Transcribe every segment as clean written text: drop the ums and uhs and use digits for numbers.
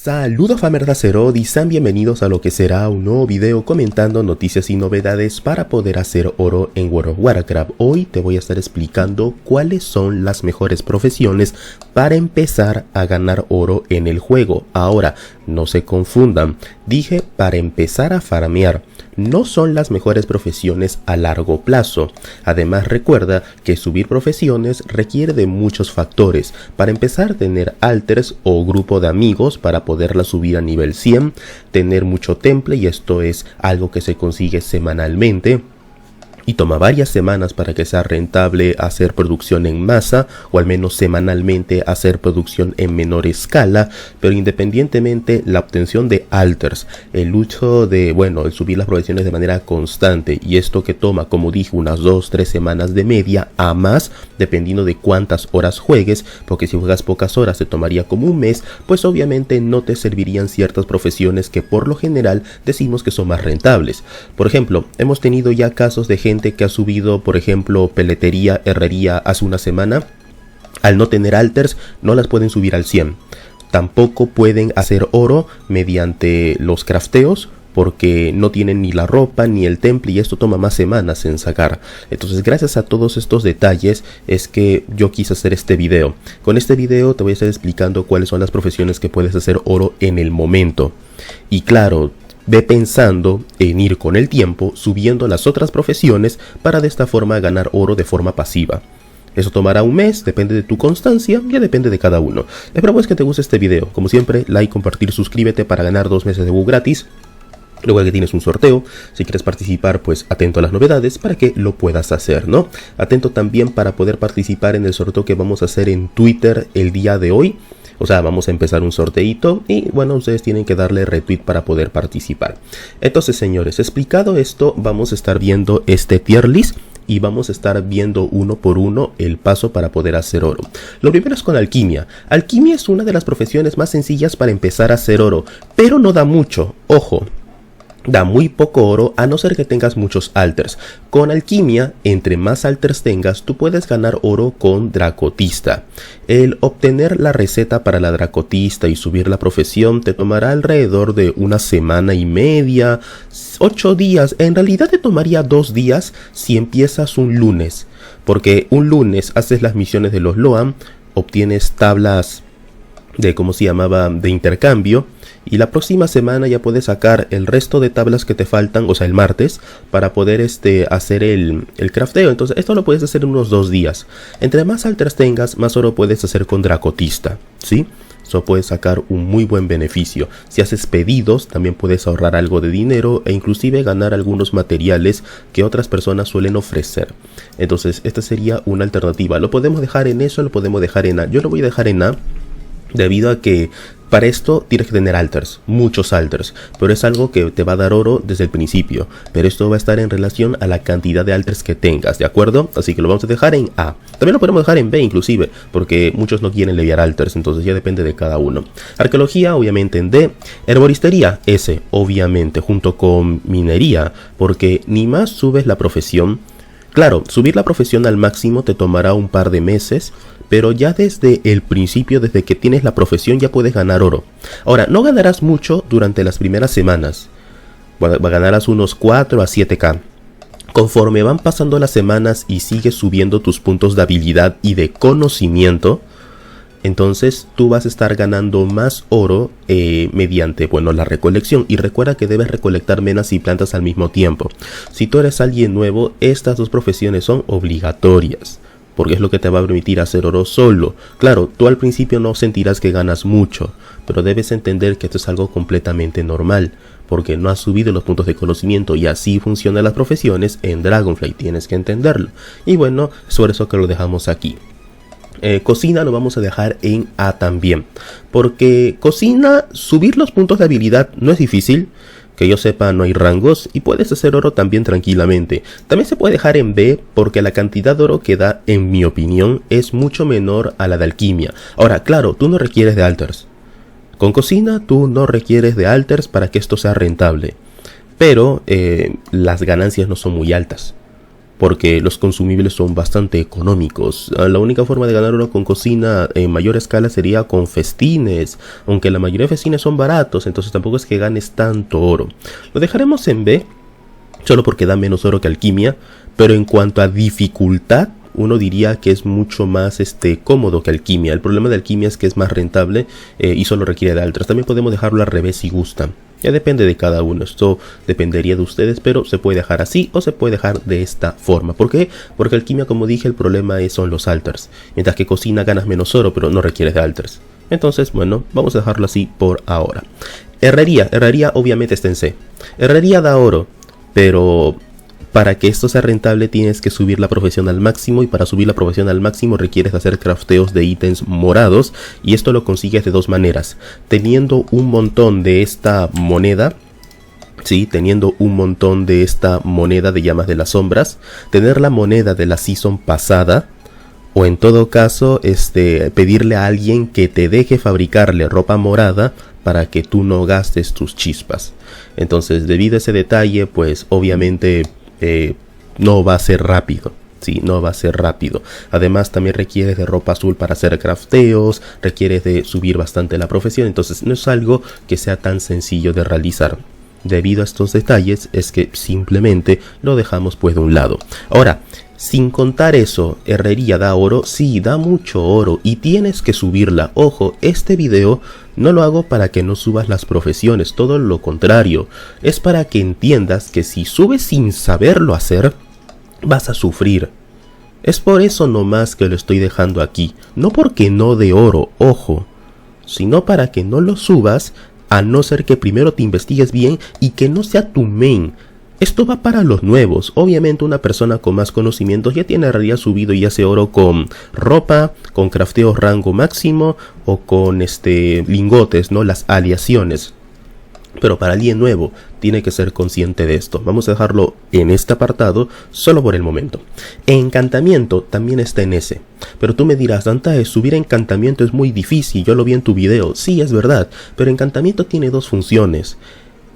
Saludos famers de Azeroth y sean bienvenidos a lo que será un nuevo video comentando noticias y novedades para poder hacer oro en World of Warcraft. Hoy te voy a estar explicando cuáles son las mejores profesiones para empezar a ganar oro en el juego. Ahora, no se confundan, dije para empezar a farmear. No son las mejores profesiones a largo plazo. Además recuerda que subir profesiones requiere de muchos factores. Para empezar, tener alters o grupo de amigos para poderla subir a nivel 100, tener mucho temple, y esto es algo que se consigue semanalmente y toma varias semanas para que sea rentable hacer producción en masa, o al menos semanalmente hacer producción en menor escala. Pero independientemente, la obtención de alters, el uso de, el subir las profesiones de manera constante, y esto que toma, como dije, unas 2-3 semanas de media a más, dependiendo de cuántas horas juegues, porque si juegas pocas horas te tomaría como un mes, pues obviamente no te servirían ciertas profesiones que por lo general decimos que son más rentables. Por ejemplo, hemos tenido ya casos de gente que ha subido, por ejemplo, peletería, herrería hace una semana. Al no tener alters no las pueden subir al 100. Tampoco pueden hacer oro mediante los crafteos, porque no tienen ni la ropa ni el temple, y esto toma más semanas en sacar. Entonces, gracias a todos estos detalles es que yo quise hacer este video. Con este video te voy a estar explicando cuáles son las profesiones que puedes hacer oro en el momento. Y claro, ve pensando en ir con el tiempo subiendo las otras profesiones para de esta forma ganar oro de forma pasiva. Eso tomará un mes, depende de tu constancia, ya depende de cada uno. Espero pues que te guste este video. Como siempre, like, compartir, suscríbete para ganar 2 meses de WoW gratis. Luego que tienes un sorteo, si quieres participar, pues atento a las novedades para que lo puedas hacer, ¿no? Atento también para poder participar en el sorteo que vamos a hacer en Twitter el día de hoy. O sea, vamos a empezar un sorteito y ustedes tienen que darle retweet para poder participar. Entonces, señores, explicado esto, vamos a estar viendo este tier list y vamos a estar viendo uno por uno el paso para poder hacer oro. Lo primero es con alquimia. Alquimia es una de las profesiones más sencillas para empezar a hacer oro, pero no da mucho, ojo. Da muy poco oro a no ser que tengas muchos alters. Con alquimia, entre más alters tengas, tú puedes ganar oro con dracotista. El obtener la receta para la dracotista y subir la profesión te tomará alrededor de una semana y media, 8 días. En realidad te tomaría 2 días si empiezas un lunes, porque un lunes haces las misiones de los Loam, obtienes tablas de de intercambio, y la próxima semana ya puedes sacar el resto de tablas que te faltan, o sea el martes, para poder hacer el crafteo. Entonces esto lo puedes hacer en unos 2 días. Entre más alters tengas, más oro puedes hacer con dracotista, ¿sí? Eso puedes sacar un muy buen beneficio. Si haces pedidos, también puedes ahorrar algo de dinero e inclusive ganar algunos materiales que otras personas suelen ofrecer. Entonces esta sería una alternativa. Lo podemos dejar en eso, lo podemos dejar en A. Yo lo voy a dejar en A, debido a que para esto tienes que tener alters, muchos alters, pero es algo que te va a dar oro desde el principio. Pero esto va a estar en relación a la cantidad de alters que tengas, ¿de acuerdo? Así que lo vamos a dejar en A. También lo podemos dejar en B inclusive, porque muchos no quieren leviar alters, entonces ya depende de cada uno. Arqueología obviamente en D. Herboristería S, obviamente, junto con minería, porque ni más subes la profesión. Claro, subir la profesión al máximo te tomará un par de meses, pero ya desde el principio, desde que tienes la profesión, ya puedes ganar oro. Ahora, no ganarás mucho durante las primeras semanas. Ganarás unos 4 a 7k. Conforme van pasando las semanas y sigues subiendo tus puntos de habilidad y de conocimiento, entonces tú vas a estar ganando más oro mediante la recolección. Y recuerda que debes recolectar menas y plantas al mismo tiempo. Si tú eres alguien nuevo, estas 2 profesiones son obligatorias, porque es lo que te va a permitir hacer oro solo. Claro, tú al principio no sentirás que ganas mucho, pero debes entender que esto es algo completamente normal, porque no has subido los puntos de conocimiento, y así funcionan las profesiones en Dragonflight, tienes que entenderlo. Y es por eso que lo dejamos aquí. Cocina lo vamos a dejar en A también, porque cocina, subir los puntos de habilidad no es difícil. Que yo sepa, no hay rangos y puedes hacer oro también tranquilamente. También se puede dejar en B porque la cantidad de oro que da, en mi opinión, es mucho menor a la de alquimia. Ahora, claro, tú no requieres de alters. Con cocina tú no requieres de alters para que esto sea rentable, pero las ganancias no son muy altas. porque los consumibles son bastante económicos. La única forma de ganar oro con cocina en mayor escala sería con festines, aunque la mayoría de festines son baratos, entonces tampoco es que ganes tanto oro. Lo dejaremos en B, solo porque da menos oro que alquimia, pero en cuanto a dificultad, uno diría que es mucho más cómodo que alquimia. El problema de alquimia es que es más rentable y solo requiere de altras. También podemos dejarlo al revés si gustan. Ya depende de cada uno, esto dependería de ustedes, pero se puede dejar así o se puede dejar de esta forma. ¿Por qué? Porque alquimia, como dije, el problema son los alters, mientras que cocina ganas menos oro, pero no requieres de alters. Entonces, bueno, vamos a dejarlo así por ahora. Herrería obviamente está en C. Herrería da oro, pero para que esto sea rentable tienes que subir la profesión al máximo, y para subir la profesión al máximo requieres hacer crafteos de ítems morados, y esto lo consigues de dos maneras: teniendo un montón de esta moneda, sí, teniendo un montón de esta moneda de llamas de las sombras, tener la moneda de la season pasada, o en todo caso pedirle a alguien que te deje fabricarle ropa morada para que tú no gastes tus chispas. Entonces, debido a ese detalle, pues obviamente no va a ser rápido. Sí, no va a ser rápido. Además, también requieres de ropa azul para hacer crafteos, requieres de subir bastante la profesión, entonces no es algo que sea tan sencillo de realizar. Debido a estos detalles es que simplemente lo dejamos pues de un lado. Ahora, sin contar eso, herrería da oro, sí, da mucho oro y tienes que subirla. Ojo, este video no lo hago para que no subas las profesiones, todo lo contrario. Es para que entiendas que si subes sin saberlo hacer, vas a sufrir. Es por eso nomás que lo estoy dejando aquí. No porque no dé oro, ojo, sino para que no lo subas, a no ser que primero te investigues bien y que no sea tu main. Esto va para los nuevos. Obviamente una persona con más conocimientos ya tiene herrería subido y hace oro con ropa, con crafteos rango máximo o con lingotes, ¿no? Las aleaciones. Pero para alguien nuevo tiene que ser consciente de esto. Vamos a dejarlo en este apartado solo por el momento. Encantamiento también está en ese. Pero tú me dirás, Dantae, subir encantamiento es muy difícil, yo lo vi en tu video. Sí, es verdad, pero encantamiento tiene dos funciones: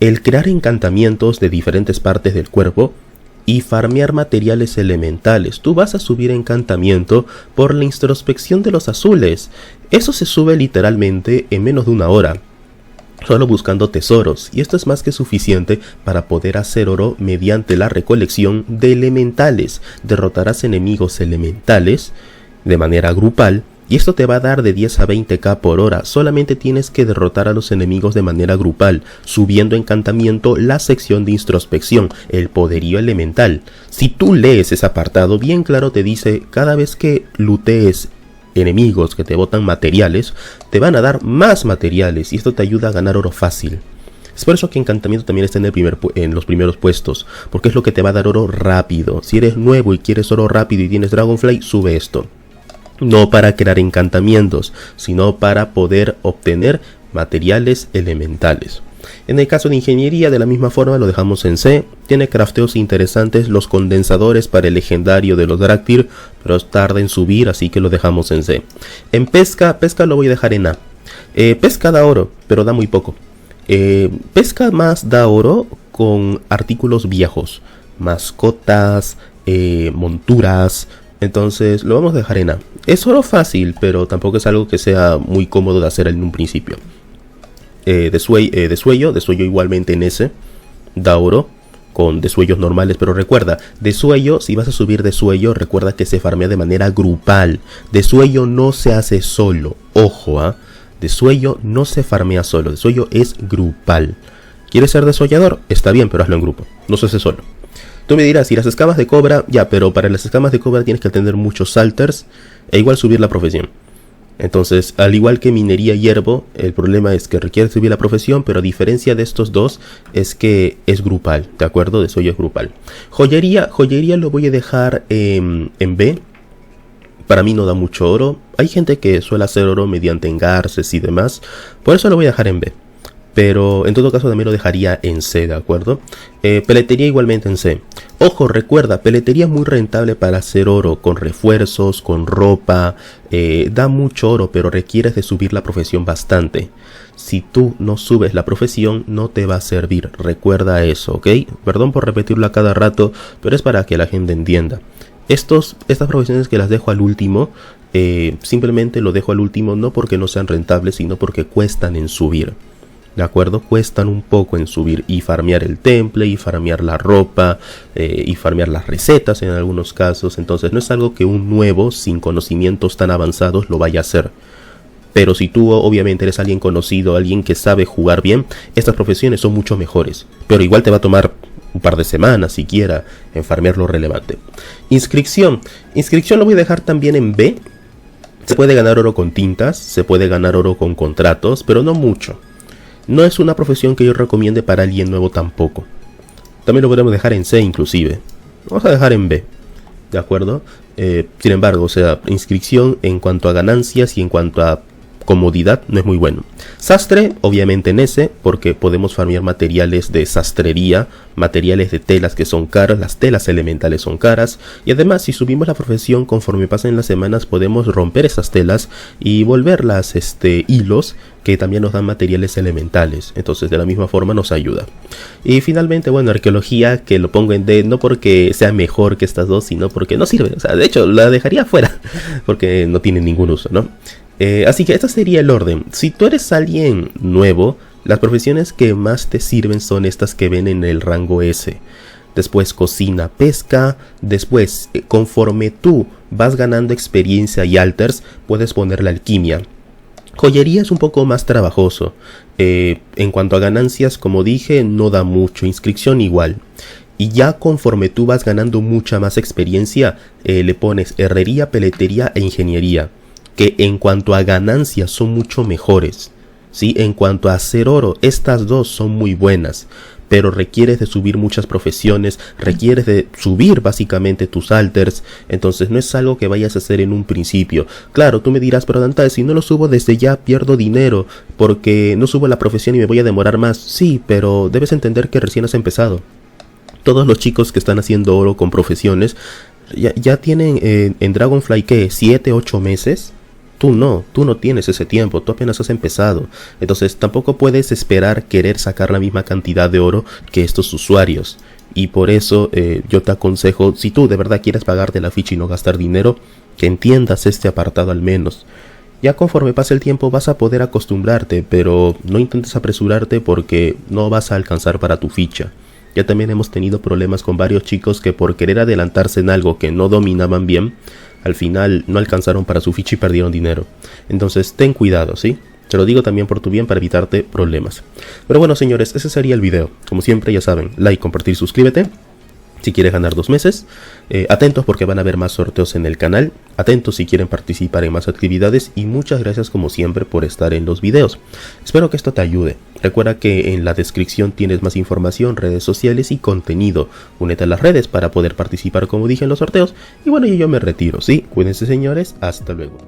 el crear encantamientos de diferentes partes del cuerpo y farmear materiales elementales. Tú vas a subir encantamiento por la introspección de los azules. Eso se sube literalmente en menos de una hora, solo buscando tesoros, y esto es más que suficiente para poder hacer oro mediante la recolección de elementales. Derrotarás enemigos elementales de manera grupal, y esto te va a dar de 10 a 20k por hora. Solamente tienes que derrotar a los enemigos de manera grupal, subiendo encantamiento la sección de introspección, el poderío elemental. Si tú lees ese apartado, bien claro te dice, cada vez que lootees enemigos que te botan materiales, te van a dar más materiales, y esto te ayuda a ganar oro fácil. Es por eso que encantamiento también está en los primeros puestos, porque es lo que te va a dar oro rápido. Si eres nuevo y quieres oro rápido y tienes Dragonfly, sube esto. No para crear encantamientos, sino para poder obtener materiales elementales. En el caso de ingeniería, de la misma forma lo dejamos en C. Tiene crafteos interesantes, los condensadores para el legendario de los Draktyr, pero tarda en subir, así que lo dejamos en C. En pesca lo voy a dejar en A. Pesca da oro, pero da muy poco. Pesca más da oro con artículos viejos, mascotas, monturas. Entonces lo vamos a dejar en A. Es oro fácil, pero tampoco es algo que sea muy cómodo de hacer en un principio. Desuello igualmente en S, da oro con desuellos normales, pero recuerda, desuello, si vas a subir desuello, recuerda que se farmea de manera grupal. Desuello no se hace solo, ojo, desuello no se farmea solo, desuello es grupal. ¿Quieres ser desollador? Está bien, pero hazlo en grupo, no se hace solo. Tú me dirás, si las escamas de cobra, ya, pero para las escamas de cobra tienes que tener muchos salters e igual subir la profesión. Entonces, al igual que minería y hierbo, el problema es que requiere subir la profesión, pero a diferencia de estos dos, es que es grupal, ¿de acuerdo? De suyo es grupal. Joyería lo voy a dejar en B. Para mí no da mucho oro. Hay gente que suele hacer oro mediante engarces y demás, por eso lo voy a dejar en B. Pero en todo caso también lo dejaría en C, ¿de acuerdo? Peletería igualmente en C. Ojo, recuerda, peletería es muy rentable para hacer oro, con refuerzos, con ropa. Da mucho oro, pero requieres de subir la profesión bastante. Si tú no subes la profesión, no te va a servir. Recuerda eso, ¿ok? Perdón por repetirlo a cada rato, pero es para que la gente entienda. Estas profesiones que las dejo al último, simplemente lo dejo al último no porque no sean rentables, sino porque cuestan en subir. ¿De acuerdo? Cuestan un poco en subir y farmear el temple, y farmear la ropa, y farmear las recetas en algunos casos. Entonces no es algo que un nuevo, sin conocimientos tan avanzados, lo vaya a hacer. Pero si tú obviamente eres alguien conocido, alguien que sabe jugar bien, estas profesiones son mucho mejores. Pero igual te va a tomar un par de semanas siquiera en farmear lo relevante. Inscripción. Inscripción lo voy a dejar también en B. Se puede ganar oro con tintas, se puede ganar oro con contratos, pero no mucho. No es una profesión que yo recomiende para alguien nuevo tampoco. También lo podemos dejar en C inclusive. Vamos a dejar en B. ¿De acuerdo? Sin embargo, o sea, inscripción en cuanto a ganancias y en cuanto a comodidad no es muy bueno. Sastre, obviamente en S, porque podemos farmear materiales de sastrería, materiales de telas que son caras, las telas elementales son caras, y además si subimos la profesión conforme pasen las semanas podemos romper esas telas y volverlas hilos que también nos dan materiales elementales, entonces de la misma forma nos ayuda. Y finalmente, bueno, arqueología, que lo pongo en D, no porque sea mejor que estas dos, sino porque no sirve, o sea, de hecho la dejaría fuera, porque no tiene ningún uso, ¿no? Así que este sería el orden. Si tú eres alguien nuevo, las profesiones que más te sirven son estas que ven en el rango S. Después cocina, pesca. Después, conforme tú vas ganando experiencia y alters, puedes poner la alquimia. Joyería es un poco más trabajoso. En cuanto a ganancias, como dije, no da mucho. Inscripción igual. Y ya conforme tú vas ganando mucha más experiencia, le pones herrería, peletería e ingeniería, que en cuanto a ganancias son mucho mejores, ¿sí? En cuanto a hacer oro, estas dos son muy buenas, pero requieres de subir muchas profesiones, requieres de subir básicamente tus alters, entonces no es algo que vayas a hacer en un principio. Claro, tú me dirás, pero Dante, si no lo subo desde ya pierdo dinero, porque no subo la profesión y me voy a demorar más. Sí, pero debes entender que recién has empezado. Todos los chicos que están haciendo oro con profesiones ya tienen en Dragonfly, ¿qué? 7, 8 meses. Tú no tienes ese tiempo, tú apenas has empezado. Entonces tampoco puedes esperar querer sacar la misma cantidad de oro que estos usuarios. Y por eso yo te aconsejo, si tú de verdad quieres pagarte la ficha y no gastar dinero, que entiendas este apartado al menos. Ya conforme pase el tiempo vas a poder acostumbrarte, pero no intentes apresurarte porque no vas a alcanzar para tu ficha. Ya también hemos tenido problemas con varios chicos que por querer adelantarse en algo que no dominaban bien, al final no alcanzaron para su ficha y perdieron dinero. Entonces ten cuidado, ¿sí? Te lo digo también por tu bien para evitarte problemas. Pero bueno, señores, ese sería el video. Como siempre, ya saben, like, compartir, suscríbete. Si quieres ganar 2 meses, atentos porque van a haber más sorteos en el canal, atentos si quieren participar en más actividades y muchas gracias como siempre por estar en los videos. Espero que esto te ayude. Recuerda que en la descripción tienes más información, redes sociales y contenido. Únete a las redes para poder participar como dije en los sorteos. Y bueno, yo me retiro, ¿sí? Cuídense señores, hasta luego.